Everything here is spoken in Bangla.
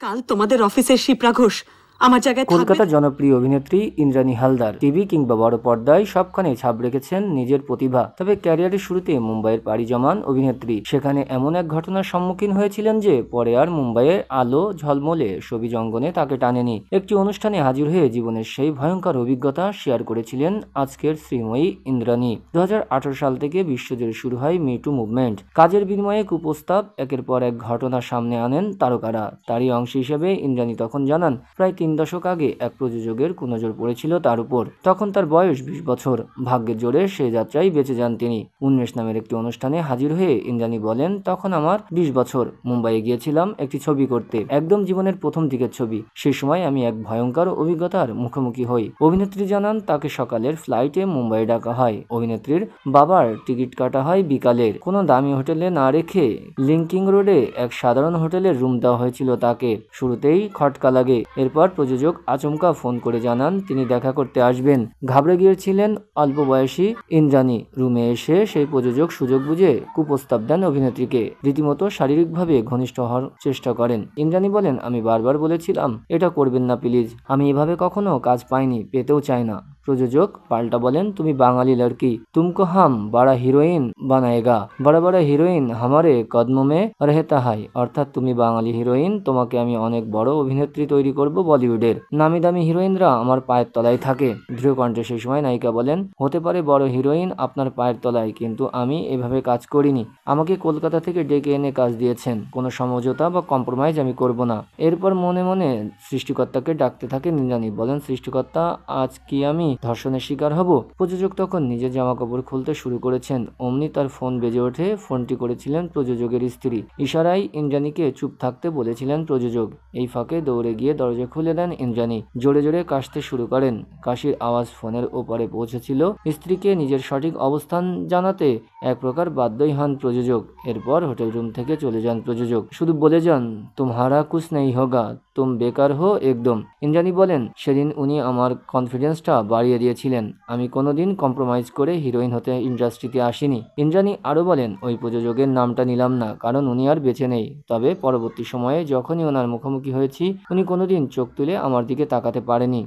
কাল তোমাদের অফিসের শিপ্রা ঘোষ আমার জায়গায় কলকাতার জনপ্রিয় অভিনেত্রী ইন্দ্রাণী হালদার টিভি কিংবা বড় পর্দায় সবখানে ছাপ রেখেছেন নিজের প্রতিভা। তবে ক্যারিয়ারের শুরুতে মুম্বাইয়ের পাড়ি জমান অভিনেত্রী সেখানে এমন এক ঘটনার সম্মুখীন হয়েছিলেন যে পরে আর মুম্বাইয়ের আলো ঝলমলে ছবি জঙ্গনে তাকে টানেনি। একটি অনুষ্ঠানে হাজির হয়ে জীবনের সেই ভয়ঙ্কর অভিজ্ঞতা শেয়ার করেছিলেন আজকের শ্রীময়ী ইন্দ্রাণী। 2018 সাল থেকে বিশ্বজুড়ে শুরু হয় মিটু মুভমেন্ট। কাজের বিনিময়ে কুপ্রস্তাব একের পর এক ঘটনা সামনে আনেন তারকারা। তারই অংশ হিসেবে ইন্দ্রাণী তখন জানান প্রায় 3 দশক আগে এক প্রযোজকের কুনজর পড়েছিল তার উপর। তখন তার বয়স 20 বছর। ভাগ্যের জোরে সে যাত্রায় বেঁচে যান তিনি। উন্মেষ নামের একটি অনুষ্ঠানে হাজির হয়ে ইন্দ্রাণী বলেন, তখন আমার 20 বছর। মুম্বাইয়ে গিয়েছিলাম একটি ছবি করতে, একদম জীবনের প্রথম দিকের ছবি। সেই সময় আমি এক ভয়ঙ্কর অভিজ্ঞতার মুখোমুখি হই। অভিনেত্রী জানান তাকে সকালের ফ্লাইটে মুম্বাই ডাকা হয়। অভিনেত্রীর বাবার টিকিট কাটা হয় বিকালের। কোনো দামি হোটেলে না রেখে লিঙ্কিং রোডে এক সাধারণ হোটেলের রুম দেওয়া হয়েছিল তাকে। শুরুতেই খটকা লাগে। এরপর প্রযোজক আচমকা ফোন করে জানান তিনি দেখা করতে আসবেন। ঘাবড়ে গিয়েছিলেন অল্প বয়সী ইন্দ্রাণী। রুমে এসে সেই প্রযোজক সুযোগ বুঝে কুপ্রস্তাব দেন অভিনেত্রীকে। রীতিমতো শারীরিকভাবে ঘনিষ্ঠ হওয়ার চেষ্টা করেন। ইন্দ্রাণী বলেন, আমি বারবার বলেছিলাম এটা করবেন না প্লিজ। আমি এভাবে কখনো কাজ পাইনি, পেতেও চাই না। প্রযোজক পাল্টা বলেন, তুমি বাঙালি লড়কি, তুমকো হাম বড়া হিরোইন বানায়েগা। বড় বড় হিরোইন হামারে কদমো মে রহতা হয়। অর্থাৎ তুমি বাঙালি হিরোইন, তোমাকে আমি অনেক বড় অভিনেত্রী তৈরি করব বলিউডের। নামি দামি হিরোইনরা আমার পায়ের তলায় থাকে। দৃঢ় কণ্ঠে সেই সময় নায়িকা বলেন, হতে পারে বড় হিরোইন আপনার পায়ের তলায়, কিন্তু আমি এভাবে কাজ করিনি। আমাকে কলকাতা থেকে ডেকে এনে কাজ দিয়েছেন। কোনো সমঝোতা বা কম্প্রোমাইজ আমি করব না। এরপর মনে মনে সৃষ্টিকর্তাকে ডাকতে থাকেন ইন্দ্রাণী। বলেন, সৃষ্টিকর্তা, আজ কি আমি ধর্ষণের শিকার হব? প্রযোজক তখন নিজের জামা কাপড় খুলতে শুরু করেছেন। অমনি তার ফোন বেজে ওঠে। ফোনটি করেছিলেন প্রযোজকের স্ত্রী। ইশারায় ইন্দ্রাণীকে চুপ থাকতে বলেছিলেন প্রযোজক। এই ফাঁকে দৌড়ে গিয়ে দরজা খুলে দেন ইন্দ্রাণী। জোরে জোরে কাশতে শুরু করেন। কাশির আওয়াজ ফোনের ওপারে পৌঁছেছিল। স্ত্রীকে নিজের সঠিক অবস্থান জানাতে এক প্রকার বাধ্যই হন প্রযোজক। এরপর হোটেল রুম থেকে চলে যান প্রযোজক। শুধু বলে যান, তুমহারা কুছ নেই হোগা, তুম বেকার হো একদম। ইন্দ্রাণী বলেন, সেদিন উনি আমার কনফিডেন্সটা বাড়িয়ে দিয়েছিলেন। আমি কোনোদিন কম্প্রোমাইজ করে হিরোইন হতে ইন্ডাস্ট্রিতে আসিনি। ইন্দ্রাণী আরও বলেন, ওই প্রযোজকের নামটা নিলাম না, কারণ উনি আর বেঁচে নেই। তবে পরবর্তী সময়ে যখনই ওনার মুখোমুখি হয়েছি, উনি কোনোদিন চোখ তুলে আমার দিকে তাকাতে পারেনি।